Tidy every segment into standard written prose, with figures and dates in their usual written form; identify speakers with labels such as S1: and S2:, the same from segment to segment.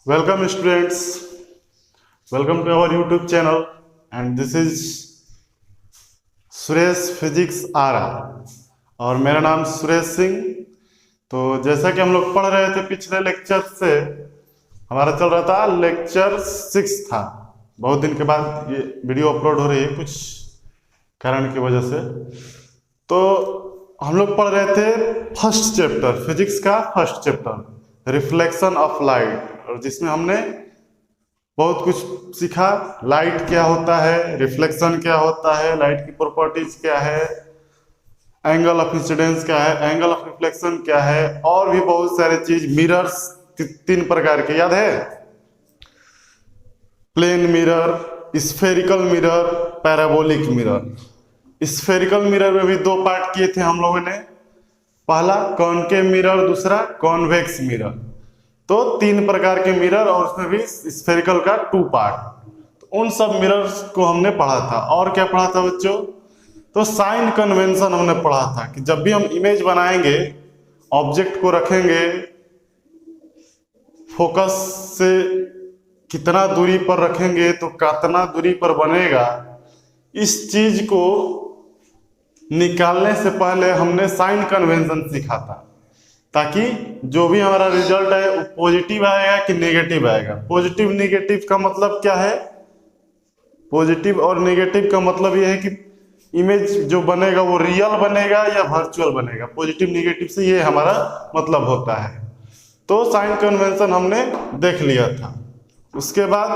S1: Welcome students, welcome to our YouTube channel and this is Suresh physics Arrah और मेरा नाम सुरेश सिंह। तो जैसा कि हम लोग पढ़ रहे थे पिछले लेक्चर से, हमारा चल रहा था लेक्चर 6 था। बहुत दिन के बाद ये वीडियो अपलोड हो रही है कुछ कारण की वजह से। तो हम लोग पढ़ रहे थे फर्स्ट चैप्टर, फिजिक्स का first chapter reflection of light, और जिसमें हमने बहुत कुछ सीखा। लाइट क्या होता है, रिफ्लेक्शन क्या होता है, लाइट की प्रॉपर्टीज क्या है, एंगल ऑफ इंसिडेंस क्या है, एंगल ऑफ रिफ्लेक्शन क्या है, और भी बहुत सारे चीज। मिरर्स 3 प्रकार के याद है, plane mirror, spherical mirror, parabolic mirror. Spherical mirror में भी 2 पार्ट किए थे हम लोगों ने, पहला कॉनकेव मिरर, दूसरा कॉन्वेक्स मिरर। तो 3 प्रकार के मिरर और उसमें भी स्फेरिकल का 2 पार्ट। तो उन सब मिरर्स को हमने पढ़ा था। और क्या पढ़ा था बच्चों? तो साइन कन्वेंशन हमने पढ़ा था कि जब भी हम इमेज बनाएंगे, ऑब्जेक्ट को रखेंगे, फोकस से कितना दूरी पर रखेंगे तो कितना दूरी पर बनेगा, इस चीज को निकालने से पहले हमने साइन कन्वेंशन सीखा था, ताकि जो भी हमारा रिजल्ट है वो पॉजिटिव आएगा कि नेगेटिव आएगा। पॉजिटिव नेगेटिव का मतलब क्या है? पॉजिटिव और नेगेटिव का मतलब यह है कि इमेज जो बनेगा वो रियल बनेगा या वर्चुअल बनेगा। पॉजिटिव नेगेटिव से ये हमारा मतलब होता है। तो साइन कन्वेंशन हमने देख लिया था। उसके बाद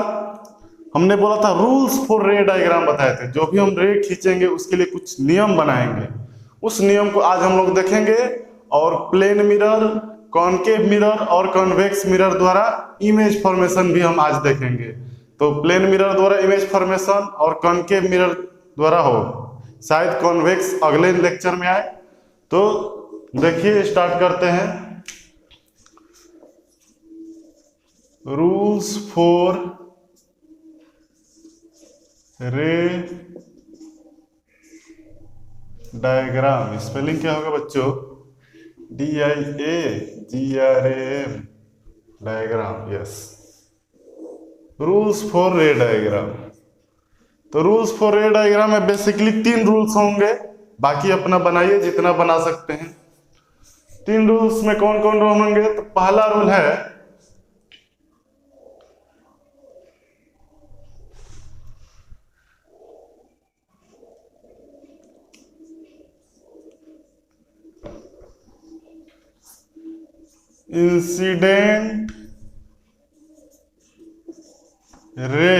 S1: हमने बोला था रूल्स फॉर रे डायग्राम बताए थे। जो भी हम रे खींचेंगे उसके लिए कुछ नियम बनाएंगे, उस नियम को आज हम लोग देखेंगे। और प्लेन मिरर, कॉनकेव मिरर और कॉन्वेक्स मिरर द्वारा इमेज फॉर्मेशन भी हम आज देखेंगे। तो प्लेन मिरर द्वारा इमेज फॉर्मेशन और कॉनकेव मिरर द्वारा हो, शायद कॉन्वेक्स अगले लेक्चर में आए। तो देखिए स्टार्ट करते हैं। रूल्स फॉर रे डायग्राम, स्पेलिंग क्या होगा बच्चों? DIAGRAM, diagram. Yes, rules for रे डायग्राम। तो रूल्स फॉर रे डायग्राम में बेसिकली 3 रूल्स होंगे, बाकी अपना बनाइए जितना बना सकते हैं। 3 रूल्स में कौन कौन होंगे? तो पहला रूल है incident ray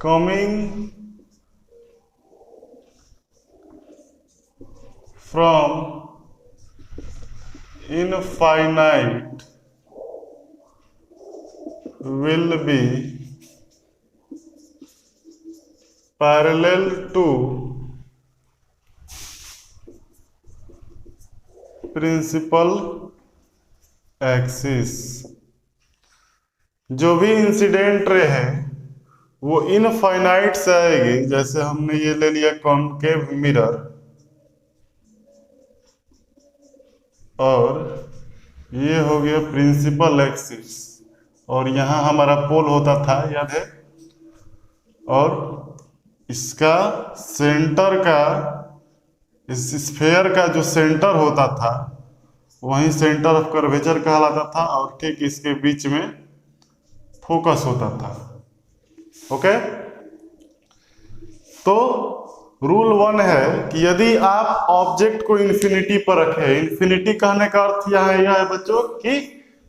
S1: coming from infinite will be parallel to principal axis. जो भी इंसिडेंट रे है वो इनफाइनाइट से आएगी। जैसे हमने ये ले लिया कॉनकेव मिरर, और ये हो गया प्रिंसिपल एक्सिस, और यहाँ हमारा पोल होता था, याद है। और इसका सेंटर का, इस स्फेयर का जो सेंटर होता था वहीं सेंटर ऑफ कर्वेचर कहलाता था, और ठीक इसके बीच में फोकस होता था। ओके, तो रूल 1 है कि यदि आप ऑब्जेक्ट को इंफिनिटी पर रखें, इंफिनिटी कहने का अर्थ यह है बच्चों कि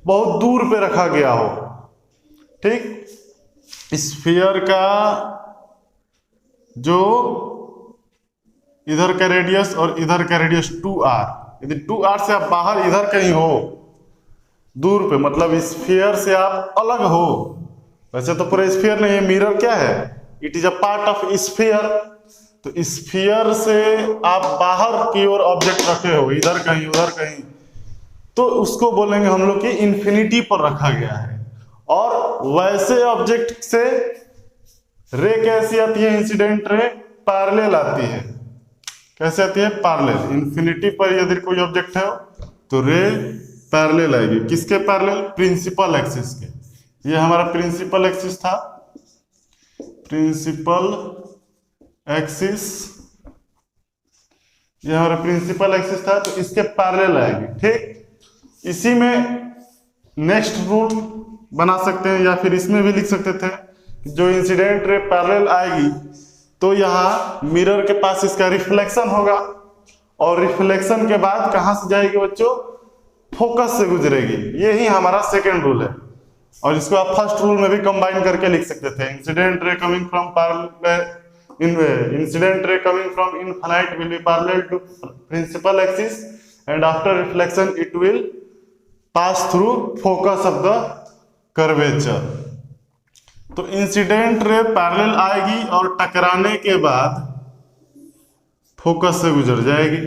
S1: बहुत दूर पे रखा गया हो। ठीक, स्फीयर का जो इधर का रेडियस और इधर का रेडियस 2r, यदि 2r से आप बाहर इधर कहीं हो, दूर पे, मतलब स्फीयर से आप अलग हो। वैसे तो पूरा स्फीयर नहीं है, मिरर क्या है? It is a part of sphere. तो स्फीयर से आप बाहर की ओर ऑब्जेक्ट रखे हो, इधर कहीं उधर कहीं, तो उसको बोलेंगे हम लोग कि इंफिनिटी पर रखा गया है। और वैसे ऑब्जेक्ट से रे कैसी आती है? इंसिडेंट रे पैरेलल आती है। कैसे आती है? पैरेलल। इंफिनिटी पर यदि कोई ऑब्जेक्ट है तो रे पैरेलल आएगी, किसके पैरेलल? प्रिंसिपल एक्सिस के। ये हमारा प्रिंसिपल एक्सिस था, प्रिंसिपल एक्सिस, ये हमारा प्रिंसिपल एक्सिस था, तो इसके पैरेलल आएगी। ठीक, इसी में नेक्स्ट रूल बना सकते हैं, या फिर इसमें भी लिख सकते थे, जो इंसिडेंट रे पैरेलल आएगी तो यहाँ मिरर के पास इसका रिफ्लेक्शन होगा, और रिफ्लेक्शन के बाद कहां से जाएगी बच्चों? फोकस से गुजरेगी। यही हमारा सेकेंड रूल है, और इसको आप फर्स्ट रूल में भी कंबाइन करके लिख सकते थे। Incident ray coming from parallel, incident ray coming from infinite will be parallel to principal axis, and after reflection it will pass through focus of the curvature. तो इंसिडेंट रे पैरेलल आएगी और टकराने के बाद फोकस से गुजर जाएगी।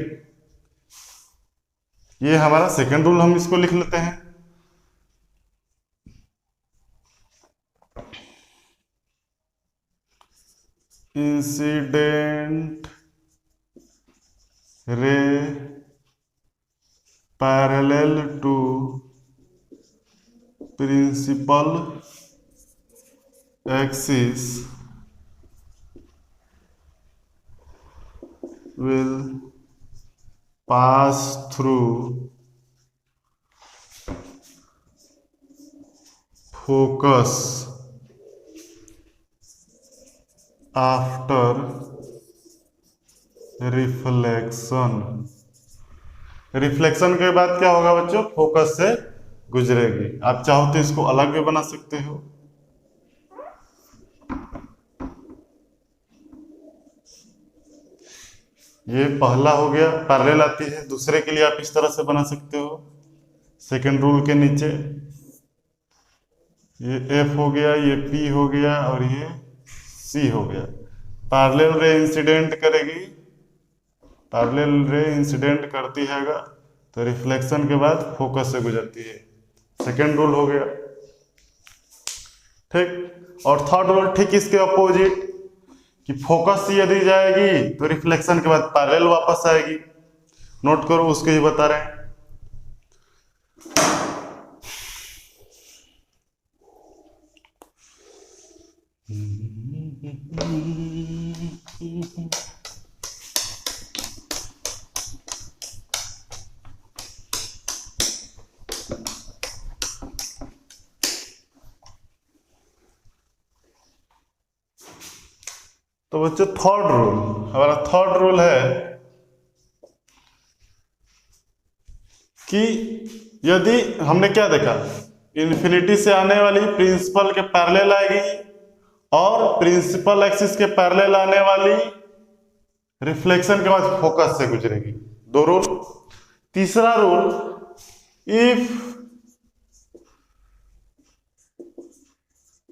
S1: ये हमारा सेकेंड रूल, हम इसको लिख लेते हैं। Incident ray parallel to principal axis will pass through focus after reflection। Reflection के बाद क्या होगा बच्चों? फोकस से गुजरेगी। आप चाहो तो इसको अलग भी बना सकते हो। ये पहला हो गया, पैरेलल आती है। दूसरे के लिए आप इस तरह से बना सकते हो, सेकंड रूल के नीचे। ये F हो गया, ये P हो गया, और ये C हो गया। पैरेलल रे इंसिडेंट करेगी, पैरेलल रे इंसिडेंट करती है तो रिफ्लेक्शन के बाद फोकस से गुजरती है। सेकंड रूल हो गया। ठीक, और थर्ड रूल ठीक इसके अपोजिट, कि फोकस से यदि जाएगी तो रिफ्लेक्शन के बाद पैरेलल वापस आएगी। नोट करो, उसके ही बता रहे हैं। तो बच्चों थर्ड रूल, हमारा थर्ड रूल है कि यदि हमने क्या देखा, इन्फिनिटी से आने वाली प्रिंसिपल के पैरेलल आएगी, और प्रिंसिपल एक्सिस के पैरेलल आने वाली रिफ्लेक्शन के बाद फोकस से गुजरेगी। दो रूल। तीसरा rule, if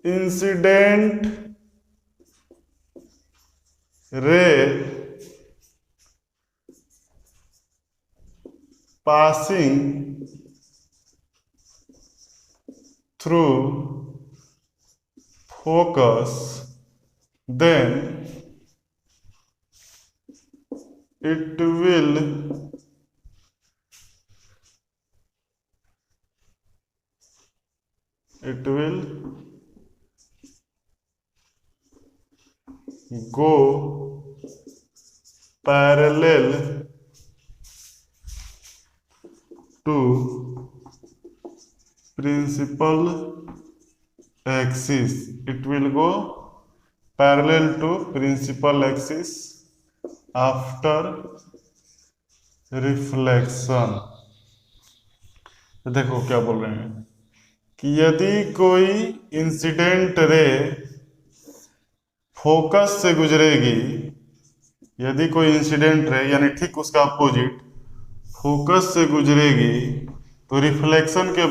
S1: incident ray passing through focus, then it will go parallel to principal axis. It will go parallel to principal axis after reflection। देखो क्या बोल रहे हैं कि यदि कोई इंसिडेंट रे फोकस से गुजरेगी, यदि कोई इंसिडेंट रे यानी ठीक उसका अपोजिट फोकस से गुजरेगी, तो रिफ्लेक्शन के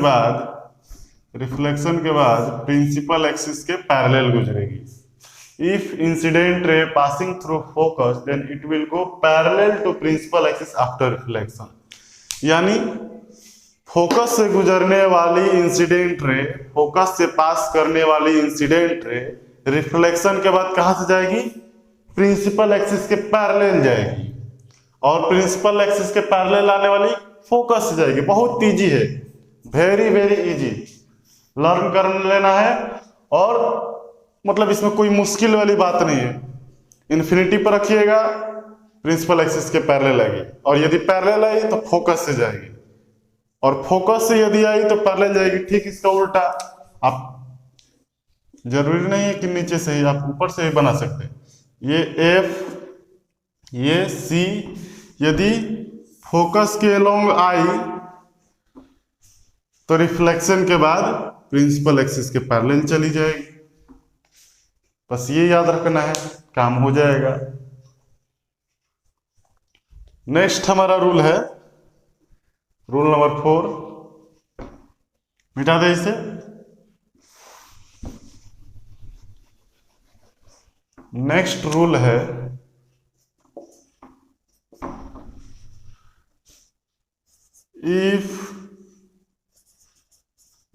S1: बाद प्रिंसिपल एक्सिस के पैरेलल गुजरेगी। If incident ray passing through focus, then it will go parallel to principal axis after reflection. यानी फोकस से गुजरने वाली इंसिडेंट रे, फोकस से पास करने वाली इंसिडेंट रे रिफ्लेक्शन के बाद कहां से जाएगी? प्रिंसिपल एक्सिस के पैरेलल जाएगी, और प्रिंसिपल एक्सिस के पैरेलल आने वाली फोकस से जाएगी। बहुत इजी है, वेरी वेरी इजी, लर्न कर लेना है। और मतलब इसमें कोई मुश्किल वाली बात नहीं है। इन्फिनिटी पर रखिएगा, प्रिंसिपल एक्सिस के पैरेलल आएगी, और यदि पैरेलल आई तो फोकस से जाएगी, और फोकस से यदि आई तो पैरेलल जाएगी। ठीक इसका उल्टा, आप जरूरी नहीं है कि नीचे से ही, आप ऊपर से ही बना सकते हैं। ये एफ, ये सी, यदि फोकस के अलोंग आई तो रिफ्लेक्शन के बाद प्रिंसिपल एक्सिस के पैरेलल चली जाएगी। बस ये याद रखना है, काम हो जाएगा। नेक्स्ट हमारा रूल है रूल नंबर 4, मिटा दे इसे। नेक्स्ट रूल है इफ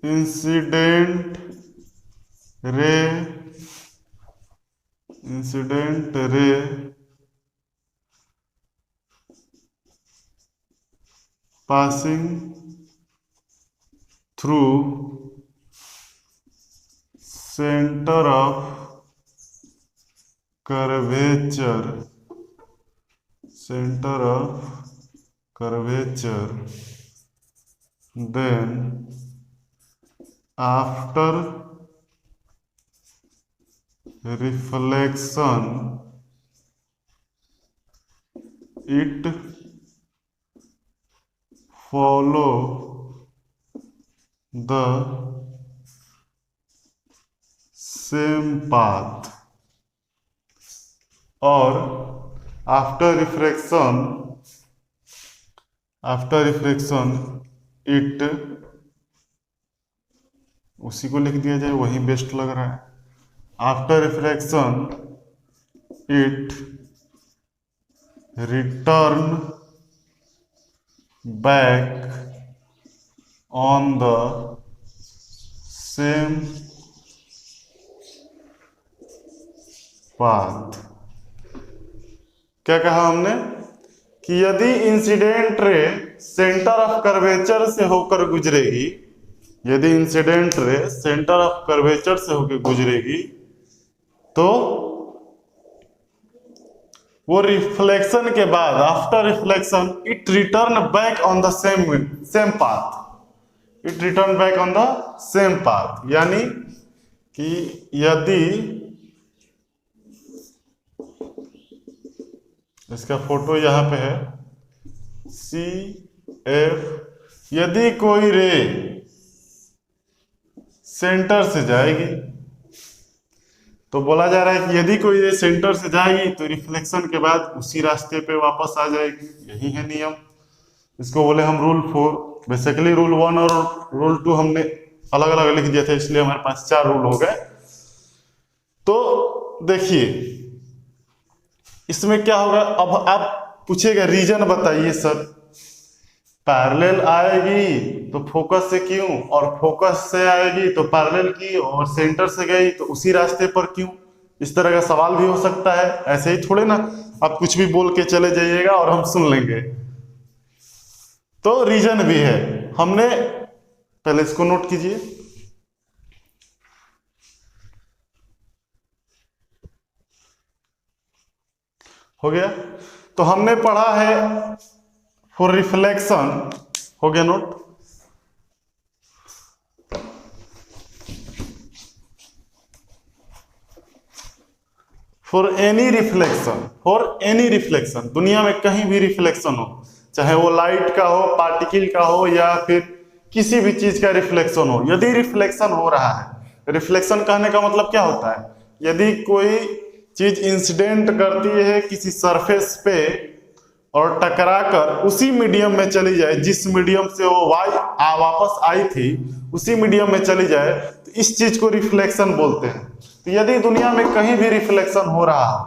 S1: इंसिडेंट रे passing through center of curvature then after reflection it follow the same path, और after reflection it, उसी को लिख दिया जाए, वही बेस्ट लग रहा है। After reflection it return back on the same path. क्या कहा हमने कि यदि incident ray centre of curvature से होकर गुजरेगी, यदि incident ray centre of curvature से होकर गुजरेगी तो वो रिफ्लेक्शन के बाद after reflection it return back on the same path, it return back on the same path. यानी कि यदि इसका फोटो यहां पे है सी एफ, यदि कोई रे सेंटर से जाएगी तो बोला जा रहा है कि यदि कोई रे सेंटर से जाएगी तो रिफ्लेक्शन के बाद उसी रास्ते पे वापस आ जाएगी। यही है नियम, इसको बोले हम रूल 4। बेसिकली रूल 1 और रूल 2 हमने अलग अलग लिख दिया था, इसलिए हमारे पास 4 रूल हो गए। तो देखिए इसमें क्या होगा, अब आप पूछेगा रीजन बताइए सर, पैरेलल आएगी तो फोकस से क्यों, और फोकस से आएगी तो पैरेलल की, और सेंटर से गई तो उसी रास्ते पर क्यों। इस तरह का सवाल भी हो सकता है, ऐसे ही थोड़े ना आप कुछ भी बोल के चले जाइएगा और हम सुन लेंगे। तो रीजन भी है, हमने पहले इसको नोट कीजिए। हो गया, तो हमने पढ़ा है फॉर रिफ्लेक्शन, हो गया नोट। फॉर एनी रिफ्लेक्शन, दुनिया में कहीं भी रिफ्लेक्शन हो, चाहे वो लाइट का हो, पार्टिकल का हो, या फिर किसी भी चीज का रिफ्लेक्शन हो, यदि रिफ्लेक्शन हो रहा है, रिफ्लेक्शन कहने का मतलब क्या होता है, यदि कोई चीज इंसिडेंट करती है किसी सरफेस पे और टकराकर उसी मीडियम में चली जाए, जिस मीडियम से वो वापस आई थी उसी मीडियम में चली जाए, तो इस चीज को रिफ्लेक्शन बोलते हैं। तो यदि दुनिया में कहीं भी रिफ्लेक्शन हो रहा है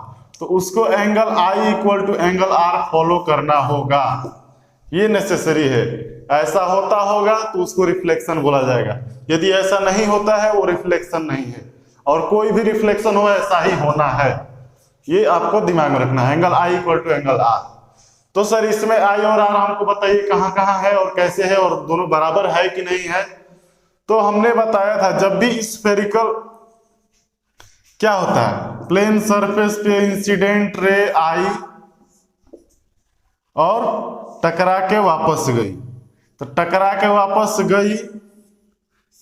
S1: तो उसको angle I equal to angle R follow करना होगा, ये नेसेसरी है। ऐसा होता होगा तो उसको रिफ्लेक्शन बोला जाएगा, यदि ऐसा नहीं होता है वो रिफ्लेक्शन नहीं है। और कोई भी रिफ्लेक्शन हो ऐसा ही होना है, ये आपको दिमाग में रखना है, angle I equal to angle R। तो सर इसमें आई और आर हमको बताइए कहाँ कहाँ है और कैसे है और दोनों बराबर है कि नहीं है। तो हमने बताया था जब भी स्फेरिकल क्या होता है, प्लेन सरफेस पे इंसिडेंट रे आई और टकरा के वापस गई, तो टकरा के वापस गई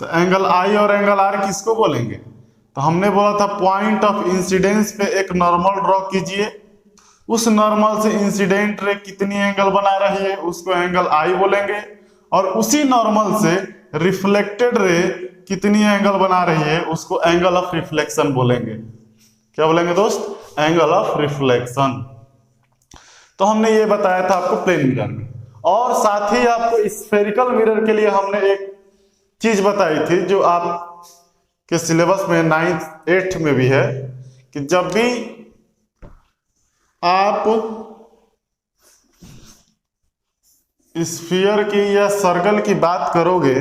S1: तो एंगल आई और एंगल आर किसको बोलेंगे। तो हमने बोला था पॉइंट ऑफ इंसिडेंस पे एक नॉर्मल ड्रॉ कीजिए, उस नॉर्मल से इंसिडेंट रे कितनी एंगल बना रही है उसको एंगल आई बोलेंगे, और उसी नॉर्मल से रिफ्लेक्टेड रे कितनी एंगल बना रही है उसको एंगल ऑफ रिफ्लेक्शन बोलेंगे। क्या बोलेंगे दोस्त, एंगल ऑफ रिफ्लेक्शन। तो हमने ये बताया था आपको प्लेन मिरर में, और साथ ही आपको स्फेरिकल मिरर के लिए हमने एक चीज बताई थी जो आप के सिलेबस में 9th 8th में भी है, कि जब भी आप स्फीयर की या सर्कल की बात करोगे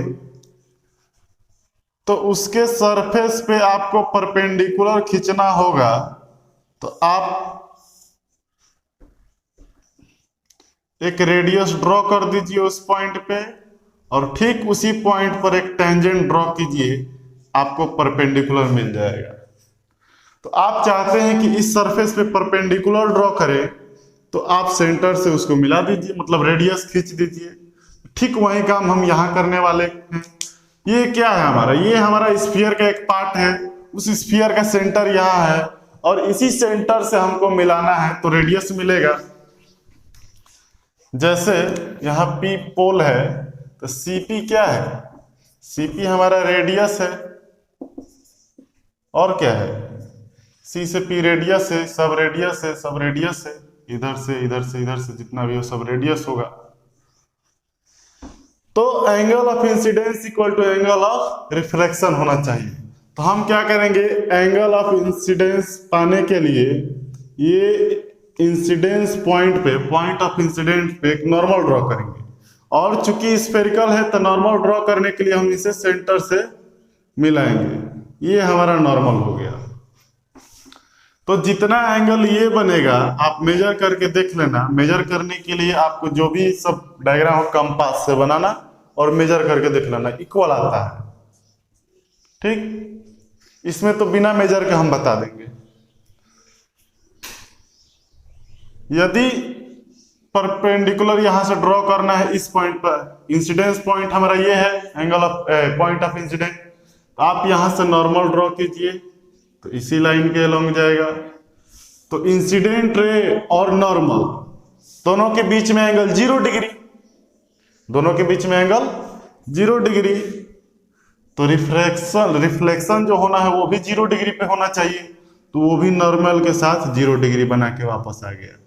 S1: तो उसके सरफेस पे आपको परपेंडिकुलर खींचना होगा। तो आप एक रेडियस ड्रॉ कर दीजिए उस पॉइंट पे, और ठीक उसी पॉइंट पर एक टेंजेंट ड्रॉ कीजिए, आपको परपेंडिकुलर मिल जाएगा। तो आप चाहते हैं कि इस सरफेस पे परपेंडिकुलर ड्रॉ करें, तो आप सेंटर से उसको मिला दीजिए, मतलब रेडियस खींच दीजिए। ठीक वही काम हम यहाँ करने वाले हैं। ये क्या है हमारा, ये हमारा स्फीयर का एक पार्ट है, उस स्फीयर का सेंटर यहाँ है और इसी सेंटर से हमको मिलाना है, तो रेडियस मिलेगा। जैसे यहाँ P पोल है तो CP क्या है, CP हमारा रेडियस है, और क्या है, C से P रेडियस है, सब रेडियस है, सब रेडियस है, इधर से इधर से इधर से जितना भी हो सब रेडियस होगा। तो angle of incidence equal to angle of reflection होना चाहिए। तो हम क्या करेंगे, एंगल ऑफ इंसिडेंस पाने के लिए ये इंसिडेंस पॉइंट पे, पॉइंट ऑफ इंसिडेंस पे एक नॉर्मल ड्रॉ करेंगे, और चूंकि स्फेरिकल है तो नॉर्मल ड्रॉ करने के लिए हम इसे सेंटर से मिलाएंगे। ये हमारा नॉर्मल हो गया। तो जितना एंगल ये बनेगा आप मेजर करके देख लेना। मेजर करने के लिए आपको जो भी सब डायग्राम हो कंपास से बनाना और मेजर करके देख लेना, इक्वल आता है। ठीक, इसमें तो बिना मेजर के हम बता देंगे। यदि परपेंडिकुलर यहां से ड्रॉ करना है इस पॉइंट पर, इंसिडेंस पॉइंट हमारा ये है, angle of point of incidence, तो आप यहां से नॉर्मल ड्रॉ कीजिए तो इसी लाइन के अलॉन्ग जाएगा। तो इंसिडेंट रे और नॉर्मल दोनों के बीच में एंगल 0 डिग्री, दोनों के बीच में एंगल 0 डिग्री। तो रिफ्लेक्शन जो होना है वो भी 0 डिग्री पे होना चाहिए, तो वो भी नॉर्मल के साथ 0 डिग्री बना के वापस आ गया।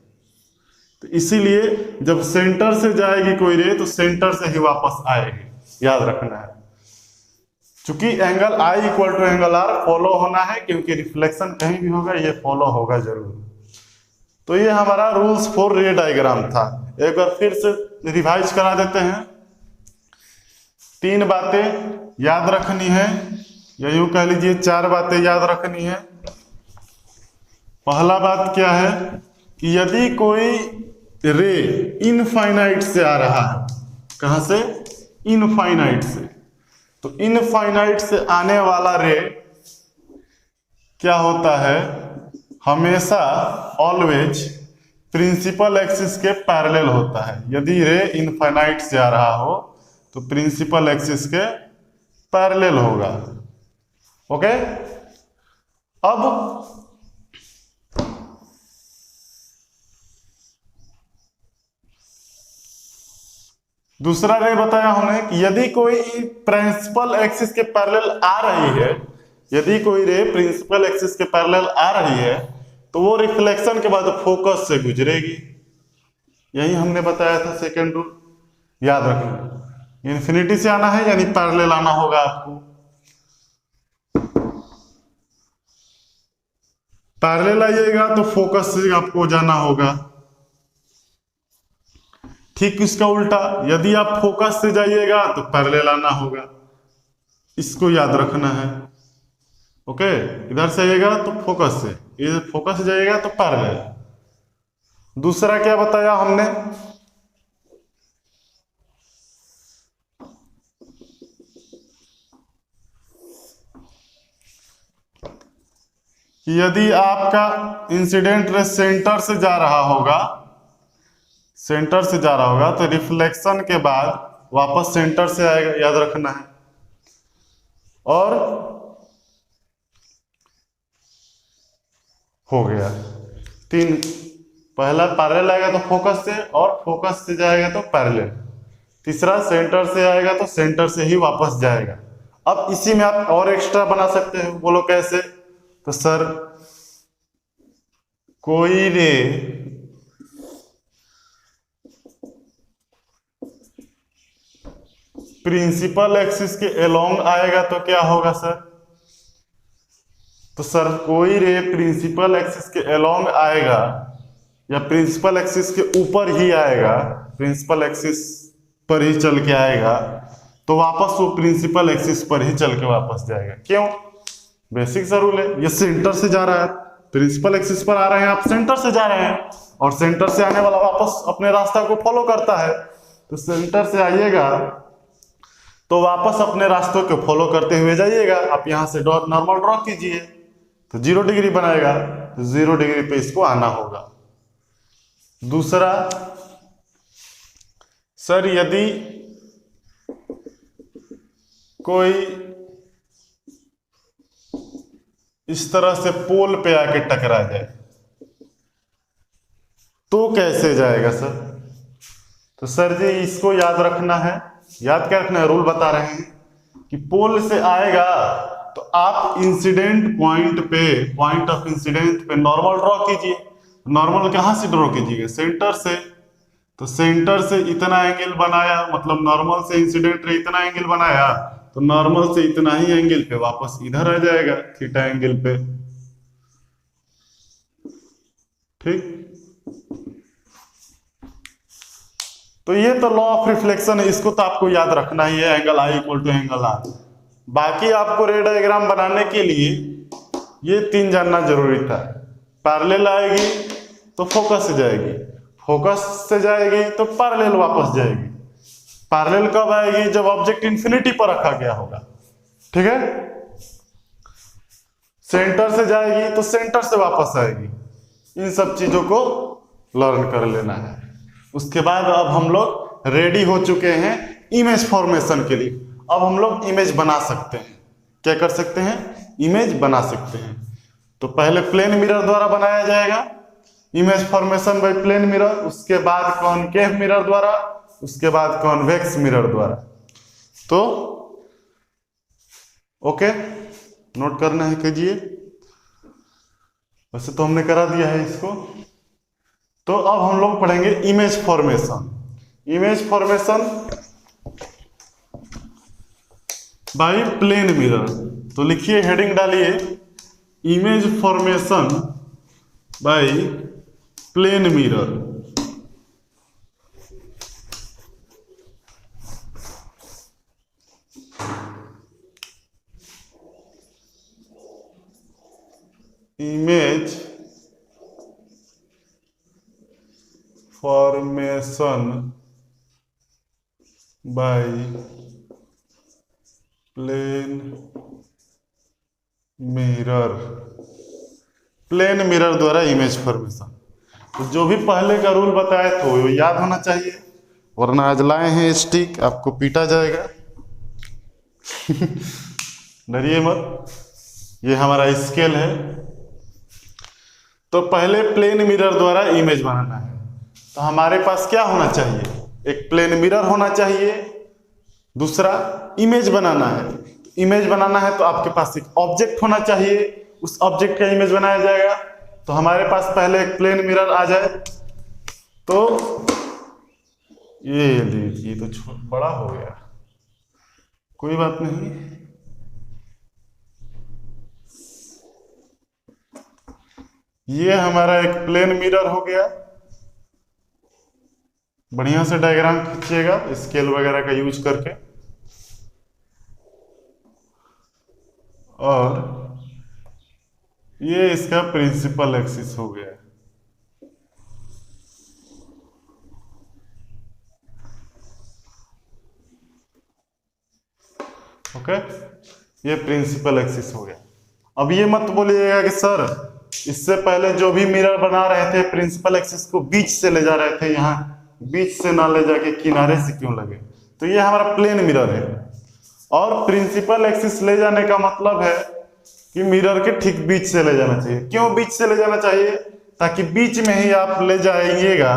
S1: तो इसीलिए जब सेंटर से जाएगी कोई रे तो सेंटर से ही वापस आएगी, याद रखना है। चूंकि angle I equal to angle R follow होना है, क्योंकि रिफ्लेक्शन कहीं भी होगा ये फॉलो होगा जरूर। तो ये हमारा रूल्स फॉर रे डायग्राम था। एक बार फिर से रिवाइज करा देते हैं। 3 बातें याद रखनी है, या यूं कह लीजिए 4 बातें याद रखनी है। पहला बात क्या है कि यदि कोई रे इनफाइनाइट से आ रहा है, कहां से, इनफाइनाइट से, तो इनफाइनाइट से आने वाला रे क्या होता है, हमेशा ऑलवेज प्रिंसिपल एक्सिस के पैरेलल होता है। यदि रे इनफाइनाइट से आ रहा हो तो प्रिंसिपल एक्सिस के पैरेलल होगा। ओके, अब दूसरा रे बताया हमने कि यदि कोई प्रिंसिपल एक्सिस के पैरेलल आ रही है, यदि कोई रे प्रिंसिपल एक्सिस के पैरेलल आ रही है तो वो रिफ्लेक्शन के बाद फोकस से गुजरेगी। यही हमने बताया था सेकेंड रूल, याद रखना। इन्फिनिटी से आना है यानी पैरेलल आना होगा आपको, पैरेलल आइएगा तो फोकस से आपको जाना होगा। ठीक इसका उल्टा, यदि आप फोकस से जाइएगा तो पैरेलल आना होगा, इसको याद रखना है। ओके, इधर से आइएगा तो फोकस से, इधर फोकस से जाइएगा तो पैरेलल। दूसरा क्या बताया हमने, कि यदि आपका इंसिडेंट रे सेंटर से जा रहा होगा, सेंटर से जा रहा होगा, तो रिफ्लेक्शन के बाद वापस सेंटर से आएगा, याद रखना है। और हो गया तीन, पहला पैरेलल आएगा तो फोकस से, और फोकस से जाएगा तो पैरेलल। तीसरा सेंटर से आएगा तो सेंटर से ही वापस जाएगा। अब इसी में आप और एक्स्ट्रा बना सकते हो, बोलो कैसे? तो सर कोई रे प्रिंसिपल एक्सिस के अलोंग आएगा तो क्या होगा सर? तो सर कोई रे प्रिंसिपल एक्सिस के अलोंग आएगा या प्रिंसिपल एक्सिस के ऊपर ही आएगा, प्रिंसिपल एक्सिस पर ही चल के आएगा, तो वापस वो प्रिंसिपल एक्सिस पर ही चल के वापस जाएगा। क्यों? बेसिक सा रूल है, ये सेंटर से जा रहा है, प्रिंसिपल एक्सिस पर आ रहे हैं, आप सेंटर से जा रहे हैं, और सेंटर से आने वाला वापस अपने रास्ता को फॉलो करता है। तो सेंटर से आइएगा तो वापस अपने रास्तों को फॉलो करते हुए जाइएगा। आप यहां से नॉर्मल ड्रॉ कीजिए तो 0 डिग्री बनाएगा, तो 0 डिग्री पे इसको आना होगा। दूसरा, सर यदि कोई इस तरह से पोल पे आके टकरा जाए तो कैसे जाएगा सर? तो सर जी इसको याद रखना है, याद क्या रखना है, रूल बता रहे हैं कि पोल से आएगा तो आप इंसिडेंट पॉइंट पे, पॉइंट ऑफ इंसिडेंट पे नॉर्मल ड्रॉ कीजिए। नॉर्मल कहां से ड्रॉ कीजिएगा? सेंटर से। तो सेंटर से इतना एंगल बनाया, मतलब नॉर्मल से इंसिडेंट रे इतना एंगल बनाया, तो नॉर्मल से इतना ही एंगल पे वापस इधर आ जाएगा, थीटा एंगल पे। ठीक, तो ये तो लॉ ऑफ रिफ्लेक्शन है, इसको तो आपको याद रखना ही है, angle I equal to angle R. बाकी आपको रे डायग्राम बनाने के लिए ये 3 जानना जरूरी था। पैरेलल आएगी तो फोकस से जाएगी, फोकस से जाएगी तो पैरेलल वापस जाएगी। पैरेलल कब आएगी? जब ऑब्जेक्ट इंफिनिटी पर रखा गया होगा। ठीक है, सेंटर से जाएगी तो सेंटर से वापस आएगी। इन सब चीजों को लर्न कर लेना है। उसके बाद अब हम लोग रेडी हो चुके हैं इमेज फॉर्मेशन के लिए। अब हम लोग इमेज बना सकते हैं। क्या कर सकते हैं? इमेज बना सकते हैं। तो पहले प्लेन मिरर द्वारा बनाया जाएगा image formation by plane mirror, उसके बाद कॉनकेव मिरर द्वारा, उसके बाद कॉन्वेक्स मिरर द्वारा। तो ओके, नोट करना है, कीजिए। वैसे तो हमने करा दिया है इसको। तो अब हम लोग पढ़ेंगे image formation. Image formation by plane mirror. तो लिखिए, हेडिंग डालिए, image formation by plane mirror. Image formation by plane mirror. Plane mirror द्वारा इमेज फॉर्मेशन। तो जो भी पहले का रूल बताया तो वो याद होना चाहिए, वरना आज लाए हैं स्टिक, आपको पीटा जाएगा। डरिए मत, ये हमारा स्केल है। तो पहले प्लेन मिरर द्वारा इमेज बनाना है। तो हमारे पास क्या होना चाहिए? एक प्लेन मिरर होना चाहिए, दूसरा इमेज बनाना है। इमेज बनाना है तो आपके पास एक ऑब्जेक्ट होना चाहिए, उस ऑब्जेक्ट का इमेज बनाया जाएगा। तो हमारे पास पहले एक प्लेन मिरर आ जाए। तो ये लीजिए, तो बड़ा हो गया, कोई बात नहीं। ये हमारा एक प्लेन मिरर हो गया। बढ़िया से डायग्राम खींचिएगा स्केल वगैरह का यूज करके। और ये इसका प्रिंसिपल एक्सिस हो गया। ओके, ये प्रिंसिपल एक्सिस हो गया। अब ये मत बोलिएगा कि सर इससे पहले जो भी मिरर बना रहे थे प्रिंसिपल एक्सिस को बीच से ले जा रहे थे, यहाँ बीच से ना ले जाके किनारे से क्यों लगे? तो ये हमारा प्लेन मिरर है और प्रिंसिपल एक्सिस ले जाने का मतलब है कि मिरर के ठीक बीच से ले जाना चाहिए। क्यों बीच से ले जाना चाहिए? ताकि बीच में ही आप ले जाइएगा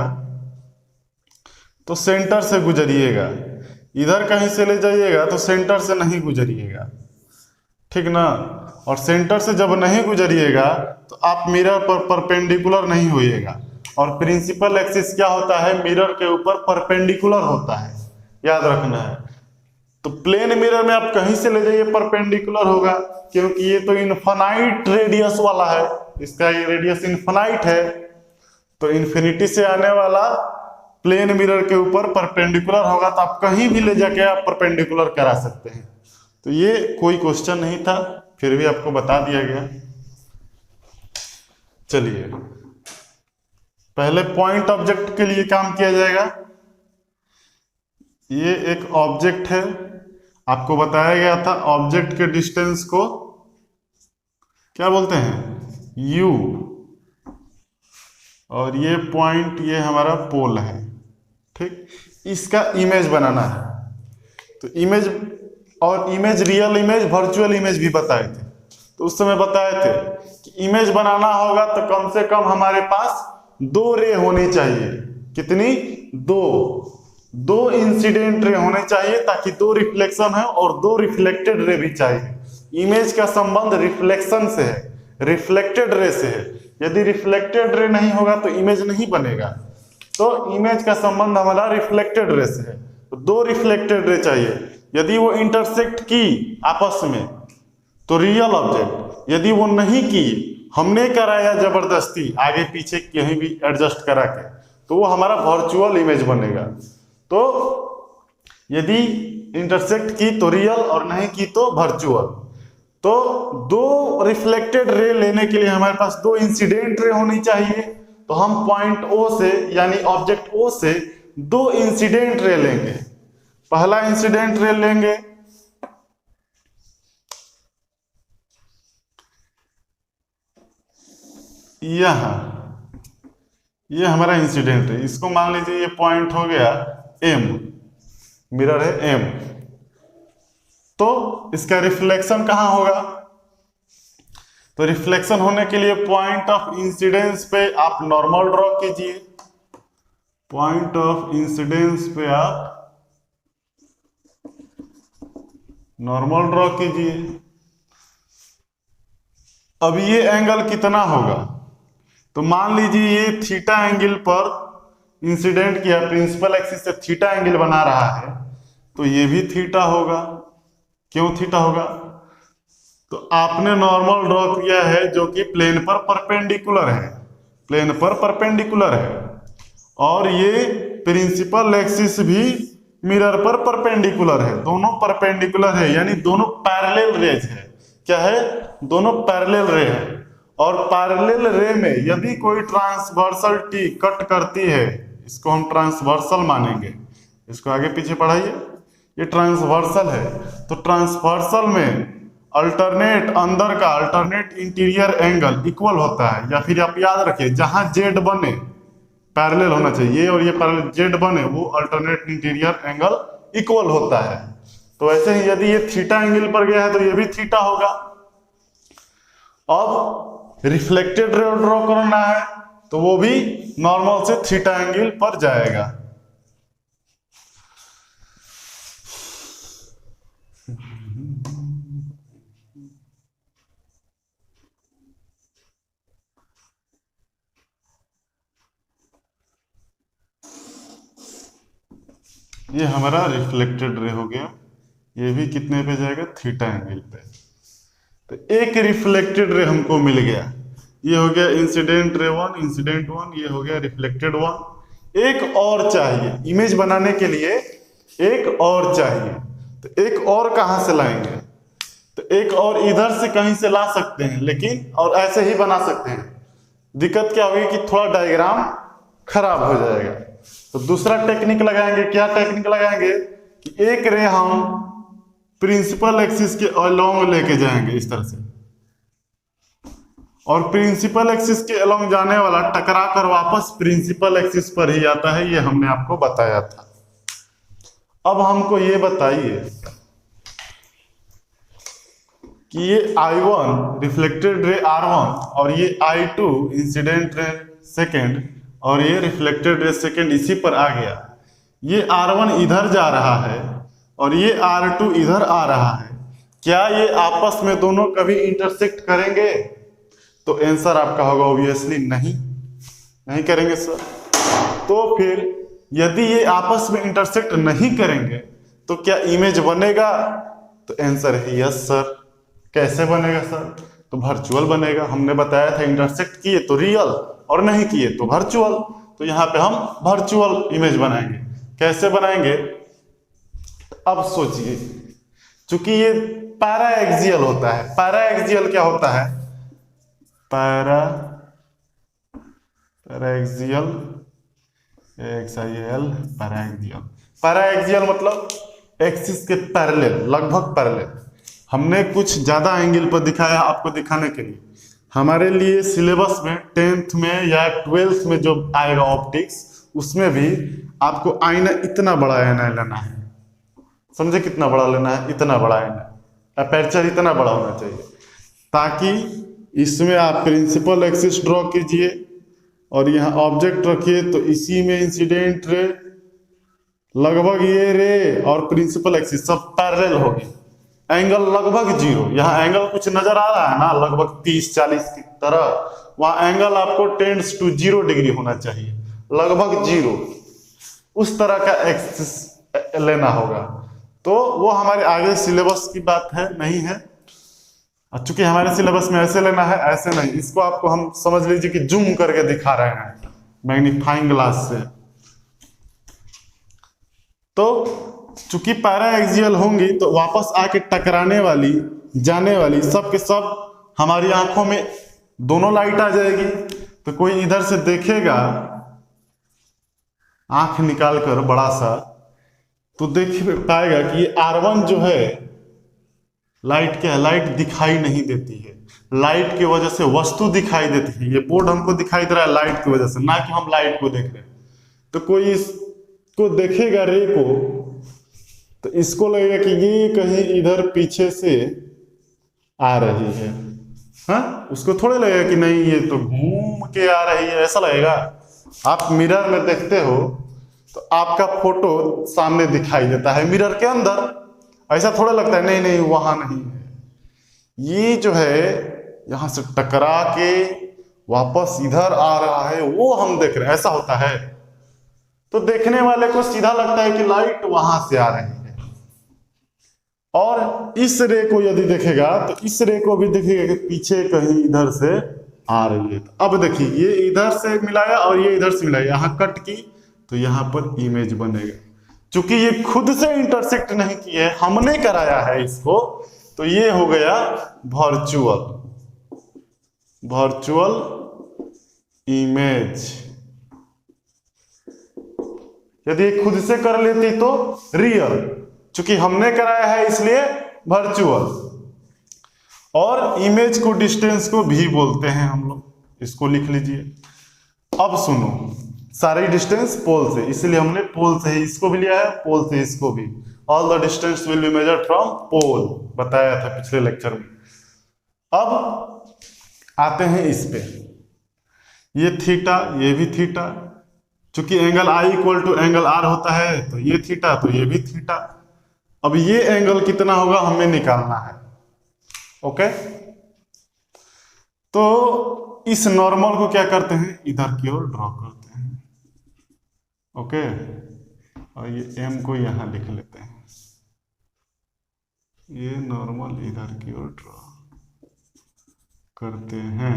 S1: तो सेंटर से गुजरिएगा, इधर कहीं से ले जाइएगा तो सेंटर से नहीं गुजरिएगा, ठीक ना। और सेंटर से जब नहीं गुजरिएगा तो आप मिरर पर परपेंडिकुलर नहीं होइएगा। और प्रिंसिपल एक्सिस क्या होता है? मिरर के ऊपर परपेंडिकुलर होता है, याद रखना है। तो प्लेन मिरर में आप कहीं से ले जाइए परपेंडिकुलर होगा, क्योंकि ये तो इनफाइनाइट रेडियस वाला है, इसका ये रेडियस इनफाइनाइट है। तो इन्फिनिटी से आने वाला प्लेन मिरर के ऊपर परपेंडिकुलर होगा, तो आप कहीं भी ले जाके आप परपेंडिकुलर करा सकते हैं। तो ये कोई क्वेश्चन नहीं था, फिर भी आपको बता दिया गया। चलिए पहले पॉइंट ऑब्जेक्ट के लिए काम किया जाएगा। ये एक ऑब्जेक्ट है, आपको बताया गया था ऑब्जेक्ट के डिस्टेंस को क्या बोलते हैं? u। और ये पॉइंट ये हमारा पोल है, ठीक। इसका इमेज बनाना है। तो इमेज और image real image virtual image भी बताए थे। तो उस समय बताए थे कि इमेज बनाना होगा तो कम से कम हमारे पास 2 रे होनी चाहिए। कितनी? 2 इंसिडेंट रे होने चाहिए, ताकि 2 रिफ्लेक्शन है और 2 रिफ्लेक्टेड रे भी चाहिए। इमेज का संबंध रिफ्लेक्शन से है, रिफ्लेक्टेड रे से है। यदि रिफ्लेक्टेड रे नहीं होगा तो इमेज नहीं बनेगा। तो इमेज का संबंध हमारा रिफ्लेक्टेड रे से है, तो 2 रिफ्लेक्टेड रे चाहिए। यदि वो इंटरसेक्ट की आपस में तो रियल ऑब्जेक्ट, यदि वो नहीं की, हमने कराया जबरदस्ती आगे पीछे कहीं भी एडजस्ट करा के, तो वो हमारा वर्चुअल इमेज बनेगा। तो यदि इंटरसेक्ट की तो रियल और नहीं की तो वर्चुअल। तो 2 रिफ्लेक्टेड रे लेने के लिए हमारे पास 2 इंसिडेंट रे होनी चाहिए। तो हम पॉइंट O से यानी ऑब्जेक्ट O से 2 इंसिडेंट रे लेंगे। पहला इंसिडेंट रे लेंगे यहां, ये हमारा इंसिडेंट है। इसको मान लीजिए ये पॉइंट हो गया M, मिरर है M। तो इसका रिफ्लेक्शन कहां होगा? तो रिफ्लेक्शन होने के लिए पॉइंट ऑफ इंसिडेंस पे आप नॉर्मल ड्रॉ कीजिए। पॉइंट ऑफ इंसिडेंस पे आप नॉर्मल ड्रॉ कीजिए। अब ये एंगल कितना होगा? तो मान लीजिए ये थीटा एंगल पर इंसिडेंट किया, प्रिंसिपल एक्सिस से थीटा एंगल बना रहा है, तो ये भी थीटा होगा। क्यों थीटा होगा? तो आपने नॉर्मल ड्रॉ किया है जो कि प्लेन पर परपेंडिकुलर है, प्लेन पर परपेंडिकुलर है। और ये प्रिंसिपल एक्सिस भी मिरर पर परपेंडिकुलर है, दोनों परपेंडिकुलर है, यानी दोनों पैरेलल रेज है। क्या है? दोनों पैरेलल रे है। और पैरेलल रे में यदि कोई ट्रांसवर्सल टी कट करती है, इसको हम ट्रांसवर्सल मानेंगे। इसको आगे पीछे पढ़ाइए, ये ट्रांसवर्सल है। तो ट्रांसवर्सल में अल्टरनेट अंदर का अल्टरनेट इंटीरियर एंगल इक्वल होता है, या फिर आप याद रखिए जहां जेड बने पैरेलल होना चाहिए, और ये पैरेलल जेड बने वो अल्टरनेट इंटीरियर एंगल इक्वल होता है। तो ऐसे ही यदि ये थीटा एंगल पर गया है तो ये भी थीटा होगा। अब रिफ्लेक्टेड रे ड्रॉ करना है तो वो भी नॉर्मल से थीटा एंगल पर जाएगा। ये हमारा रिफ्लेक्टेड रे हो गया, ये भी कितने पे जाएगा? थीटा एंगल पे। तो एक रिफ्लेक्टेड रे हमको मिल गया, ये हो गया इंसिडेंट रे 1, इंसिडेंट 1, ये हो गया रिफ्लेक्टेड 1। एक और चाहिए इमेज बनाने के लिए, एक और चाहिए। तो एक और कहां से लाएंगे? तो एक और इधर से कहीं से ला सकते हैं, लेकिन और ऐसे ही बना सकते हैं। दिक्कत क्या होगी कि थोड़ा डायग्राम खराब हो जाएगा। तो दूसरा टेक्निक लगाएंगे। क्या टेक्निक लगाएंगे कि एक रे हम प्रिंसिपल एक्सिस के अलोंग लेके जाएंगे इस तरह से, और प्रिंसिपल एक्सिस के अलोंग जाने वाला टकरा कर वापस प्रिंसिपल एक्सिस पर ही आता है, ये हमने आपको बताया था। अब हमको ये बताइए कि ये I1 रिफ्लेक्टेड रे R1 और ये I2 इंसिडेंट रे सेकेंड और ये रिफ्लेक्टेड रे सेकेंड इसी पर आ गया। ये R1 इधर जा रहा है और ये R2 इधर आ रहा है, क्या ये आपस में दोनों कभी इंटरसेक्ट करेंगे? तो आंसर आपका होगा ऑब्वियसली नहीं, नहीं करेंगे सर। तो फिर यदि ये आपस में इंटरसेक्ट नहीं करेंगे तो क्या इमेज बनेगा? तो आंसर है यस सर। कैसे बनेगा सर? तो वर्चुअल बनेगा। हमने बताया था इंटरसेक्ट किए तो रियल और नहीं किए तो वर्चुअल, तो यहाँ पे हम वर्चुअल इमेज बनाएंगे। कैसे बनाएंगे? अब सोचिए, चूंकि ये पैरा एक्सियल होता है, पैरा एक्सियल क्या होता है? Para axial XIL para axial, para axial मतलब एक्सिस के पैरेलल, लगभग पैरेलल। हमने कुछ ज्यादा एंगल पर दिखाया आपको दिखाने के लिए। हमारे लिए सिलेबस में 10th में या 12th में जो आएगा ऑप्टिक्स, उसमें भी आपको आईना इतना बड़ा आईना लेना है। समझे कितना बड़ा लेना है? इतना बड़ा आईना, अपर्चर इतना बड़ा होना चाहिए, ताकि इसमें आप प्रिंसिपल एक्सिस ड्रॉ कीजिए और यहाँ ऑब्जेक्ट रखिए, तो इसी में इंसिडेंट रे, लगभग ये रे और प्रिंसिपल एक्सिस सब पैरेलल होगी। एंगल लगभग जीरो, यहाँ एंगल कुछ नजर आ रहा है ना, लगभग 30-40 की तरह, वहां एंगल आपको टेंड्स टू 0 डिग्री होना चाहिए, लगभग 0। उस तरह का एक्सिस लेना होगा। तो वो हमारे आगे सिलेबस की बात है, नहीं है। चूंकि हमारे सिलेबस में ऐसे लेना है, ऐसे नहीं। इसको आपको हम समझ लीजिए कि जूम करके दिखा रहे हैं मैग्नीफाइंग ग्लास से। तो चूंकि पैरा एक्सियल होंगी तो वापस आके टकराने वाली, जाने वाली, सब के सब हमारी आंखों में दोनों लाइट आ जाएगी। तो कोई इधर से देखेगा आंख निकाल कर बड़ा सा, तो देख पाएगा कि ये R1 जो है, लाइट क्या है? लाइट दिखाई नहीं देती है, लाइट की वजह से वस्तु दिखाई देती है। ये बोर्ड हमको दिखाई दे रहा है लाइट की वजह से, ना कि हम लाइट को देख रहे हैं। तो कोई इसको देखेगा रे को, तो इसको लगेगा कि ये कहीं इधर पीछे से आ रही है, हाँ? उसको थोड़े लगेगा कि नहीं ये तो घूम के आ रही है, ऐसा लगेगा। आप मिरर में देखते हो तो आपका फोटो सामने दिखाई देता है मिरर के अंदर, ऐसा थोड़ा लगता है नहीं नहीं वहां नहीं है। ये जो है यहां से टकरा के वापस इधर आ रहा है, वो हम देख रहे हैं, ऐसा होता है। तो देखने वाले को सीधा लगता है कि लाइट वहां से आ रही है, और इस रे को यदि देखेगा तो इस रे को भी देखेगा कि पीछे कहीं इधर से आ रही है। अब देखिए, ये इधर से मिलाया और ये इधर से मिलाया, यहां कट की तो यहां पर इमेज बनेगा। चूंकि ये खुद से इंटरसेक्ट नहीं किए, हमने कराया है इसको, तो ये हो गया वर्चुअल, वर्चुअल इमेज। यदि खुद से कर लेती तो रियल, चूंकि हमने कराया है इसलिए वर्चुअल। और इमेज को, डिस्टेंस को भी बोलते हैं हम लोग, इसको लिख लीजिए। अब सुनो, सारी डिस्टेंस पोल से, इसलिए हमने पोल से ही इसको भी लिया है, पोल से इसको भी। All the distance will be measured from pole, बताया था पिछले लेक्चर में। अब आते हैं इस पे, ये थीटा, ये भी थीटा, चूंकि angle I equal to angle R होता है, तो ये थीटा तो ये भी थीटा। अब ये एंगल कितना होगा हमें निकालना है, ओके। तो इस नॉर्मल को क्या करते हैं, इधर की ओर ड्रॉ करते हैं, ओके। और ये M को यहां लिख लेते हैं, ये नॉर्मल इधर की ओर ड्रॉ करते हैं।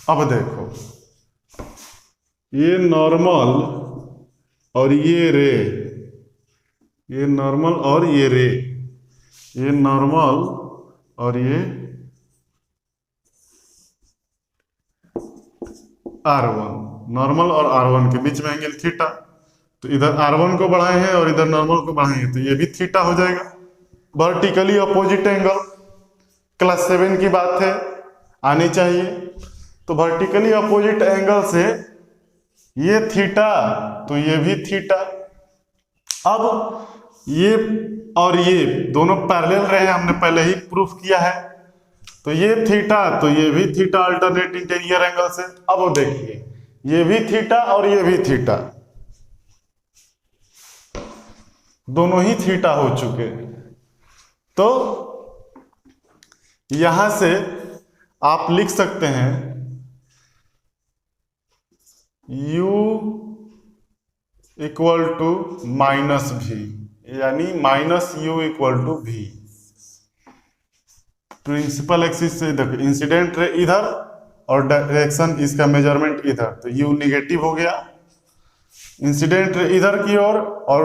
S1: अब देखो, ये नॉर्मल और ये रे, ये नॉर्मल और ये रे, ये नॉर्मल और ये R1, नॉर्मल और R1 के बीच में एंगल थीटा। तो इधर R1 को बढ़ाए हैं और इधर नॉर्मल को बढ़ाए हैं, तो ये भी थीटा हो जाएगा। वर्टिकली अपोजिट एंगल, क्लास 7 की बात है, आनी चाहिए। तो वर्टिकली अपोजिट एंगल से ये थीटा तो ये भी थीटा। अब ये और ये दोनों पैरेलल रहे, हमने पहले ही प्रूफ किया है। तो ये थीटा तो ये भी थीटा अल्टरनेट इंटीरियर एंगल से। अब वो देखिए, ये भी थीटा और ये भी थीटा, दोनों ही थीटा हो चुके। तो यहां से आप लिख सकते हैं u इक्वल टू माइनस भी, यानी माइनस u इक्वल टू भी। प्रिंसिपल एक्सिस से देखो, इंसिडेंट रे इधर और डायरेक्शन इसका मेजरमेंट इधर, तो u निगेटिव हो गया। इंसिडेंट रे इधर की ओर और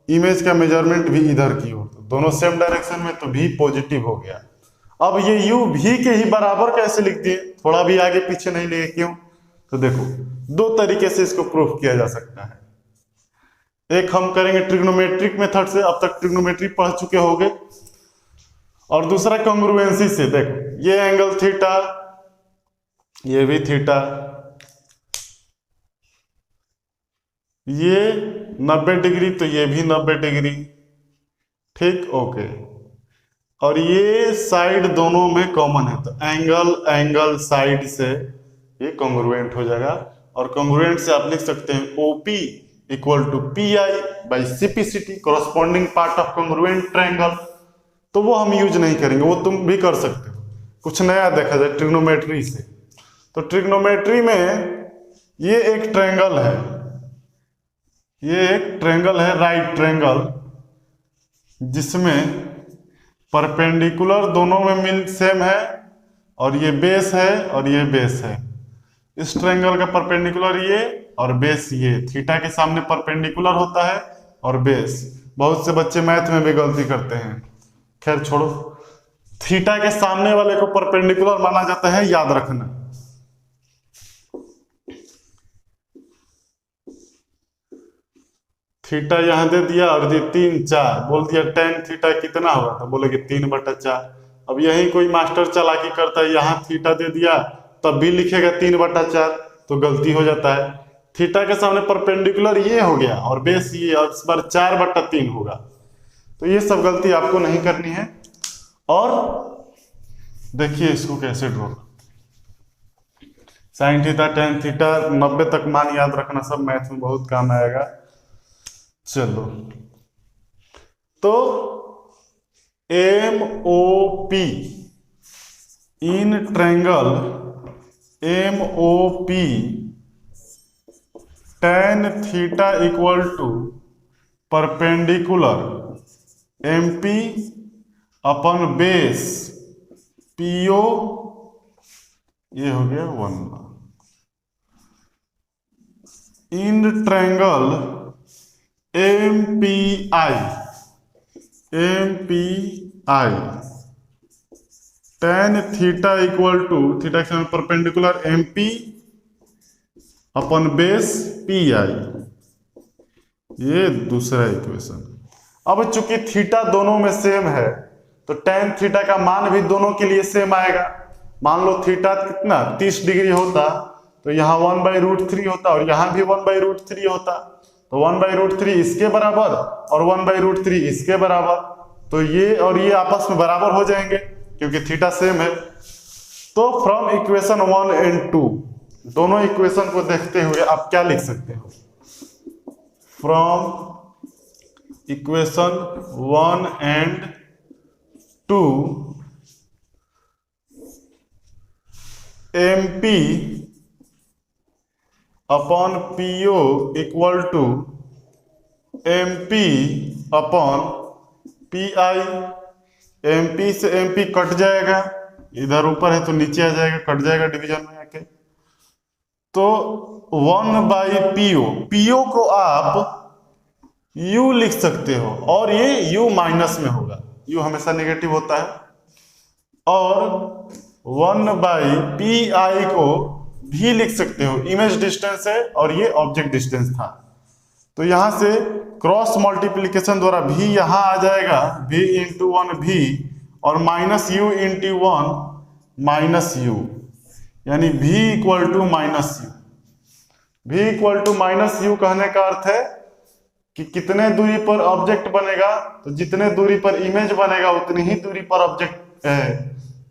S1: इमेज का मेजरमेंट भी इधर की ओर, तो दोनों सेम डायरेक्शन में, तो भी पॉजिटिव हो गया। अब ये u भी के ही बराबर कैसे लिख दिए, थोड़ा भी आगे पीछे नहीं लिए, क्यों? तो देखो, दो तरीके से इसको प्रूफ किया जा सकता है। एक हम करेंगे ट्रिग्नोमेट्रिक मेथड से, अब तक ट्रिग्नोमेट्री पढ़ चुके होंगे, और दूसरा कॉन्ग्रुएंसी से। देखो, ये एंगल थीटा, ये भी थीटा, ये 90 डिग्री तो ये भी 90 डिग्री, ठीक, ओके। और ये साइड दोनों में कॉमन है, तो एंगल एंगल साइड से ये कॉन्ग्रुएंट हो जाएगा। और कॉन्ग्रुएंट से आप लिख सकते हैं OP equal to PI by CPCT, corresponding part of congruent triangle. तो वो हम यूज नहीं करेंगे, वो तुम भी कर सकते हो। कुछ नया देखा जाए ट्रिग्नोमेट्री से, तो ट्रिग्नोमेट्री में ये एक ट्रायंगल है, ये एक ट्रायंगल है, राइट ट्रायंगल, जिसमें परपेंडिकुलर दोनों में मिल सेम है, और ये बेस है और ये बेस है। इस ट्रायंगल का परपेंडिकुलर ये और बेस ये, थीटा के सामने परपेंडिकुलर होता है और बेस। बहुत से बच्चे मैथ में भी गलती करते हैं, खैर छोड़ो। थीटा के सामने वाले को परपेंडिकुलर माना जाता है, याद रखना। थीटा यहां दे दिया और ये 3 4 बोल दिया, टेन थीटा कितना होगा, तो बोलेगे 3/4। अब यही कोई मास्टर चालाकी करता है, यहाँ थीटा दे दिया तब भी लिखेगा 3/4, तो गलती हो जाता है। थीटा के सामने परपेंडिकुलर ये हो गया और बेस ये, और इस बार 4/3 होगा। तो ये सब गलती आपको नहीं करनी है। और देखिए इसको कैसे draw, sine theta, tan theta, 90 तक मान याद रखना, सब मैथ में बहुत काम आएगा। चलो, तो MOP in triangle MOP tan theta equal to perpendicular MP upon base PO, ये हो गया 1 in triangle MPI tan theta equal to, theta के सामने perpendicular MP upon base PI, ये दूसरा इक्वेशन। अब चूंकि थीटा दोनों में सेम है, तो tan थीटा का मान भी दोनों के लिए सेम आएगा। मान लो थीटा कितना 30 डिग्री होता, तो यहाँ 1/√3 होता, और यहाँ भी 1/√3 होता, तो 1/√3 इसके बराबर और 1/√3 इसके बराबर, तो ये और ये आपस में बराबर हो जाएंगे क्योंकि थीटा सेम है। तो फ्रॉम इक्वेशन 1 एंड 2, दोनों इक्वेशन को देखते हुए आप क्या लिख सकते हो, from equation 1 and 2 MP upon PO equal to MP upon PI। MP से MP कट जाएगा, इधर ऊपर है तो नीचे आ जाएगा, कट जाएगा डिवीजन में आके। तो 1/PO, PO को आप U लिख सकते हो, और ये U माइनस में होगा, U हमेशा नेगेटिव होता है। और 1/PI को भी लिख सकते हो, इमेज डिस्टेंस है और ये ऑब्जेक्ट डिस्टेंस था। तो यहां से क्रॉस मल्टीप्लीकेशन द्वारा भी यहां आ जाएगा, v इंटू वन भी, और minus U into one minus U, यानी v equal to minus U. v equal to minus U कहने का अर्थ है कि कितने दूरी पर ऑब्जेक्ट बनेगा, तो जितने दूरी पर इमेज बनेगा उतनी ही दूरी पर ऑब्जेक्ट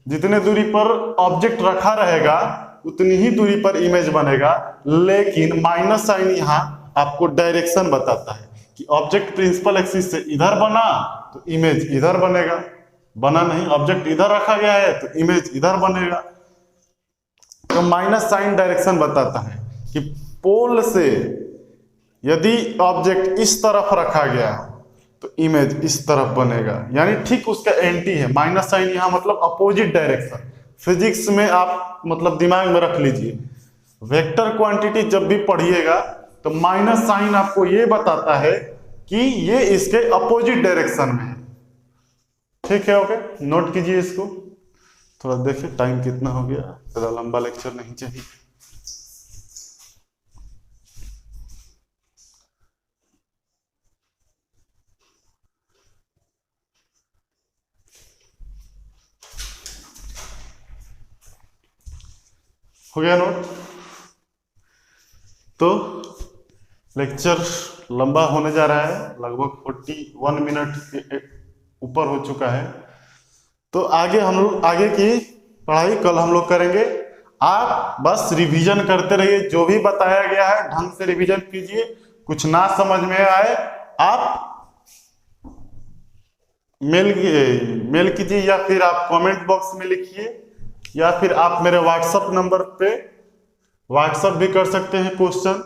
S1: जितने दूरी पर ऑब्जेक्ट रखा रहेगा उतनी ही दूरी पर इमेज बनेगा। लेकिन माइनस साइन यहाँ आपको डायरेक्शन बताता है कि ऑब्जेक्ट प्रिंसिपल एक्सिस से इधर बना तो इमेज इधर बनेगा, बना नहीं, ऑब्जेक्ट इधर रखा गया है तो इमेज इधर बनेगा। तो माइनस साइन डायरेक्शन बताता है कि पोल से यदि ऑब्जेक्ट इस तरफ रखा गया तो इमेज इस तरफ बनेगा, यानी ठीक उसका एंटी है। माइनस साइन यहाँ मतलब अपोजिट डायरेक्शन। फिजिक्स में आप मतलब दिमाग में रख लीजिए, वेक्टर क्वांटिटी जब भी पढ़िएगा तो माइनस साइन आपको ये बताता है कि ये इसके अपोजिट डायरेक्शन में है। ठीक है, ओके, नोट कीजिए इसको। थोड़ा देखिए टाइम कितना हो गया, ज़्यादा लंबा लेक्चर नहीं चाहिए। हो गया नोट? तो लेक्चर लंबा होने जा रहा है, लगभग 41 मिनट के ऊपर हो चुका है। तो आगे हम लोग आगे की पढ़ाई कल हम लोग करेंगे। आप बस रिवीजन करते रहिए, जो भी बताया गया है ढंग से रिवीजन कीजिए। कुछ ना समझ में आए आप मेल कीजिए, या फिर आप कमेंट बॉक्स में लिखिए, या फिर आप मेरे व्हाट्सएप नंबर पे व्हाट्सएप भी कर सकते हैं। क्वेश्चन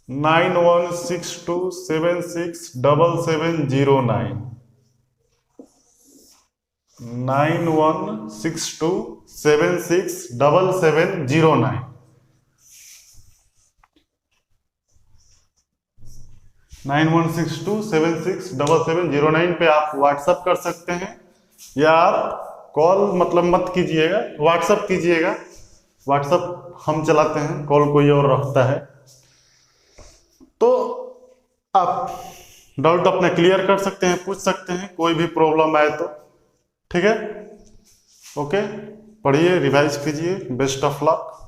S1: 9162767709 9162767709 9162767709 पे आप व्हाट्सएप कर सकते हैं, या आप कॉल मतलब मत कीजिएगा, व्हाट्सएप कीजिएगा। व्हाट्सएप हम चलाते हैं, कॉल कोई और रखता है। तो आप डाउट अपने क्लियर कर सकते हैं, पूछ सकते हैं, कोई भी प्रॉब्लम आए तो। ठीक है, ओके, पढ़िए, रिवाइज कीजिए। Best of luck.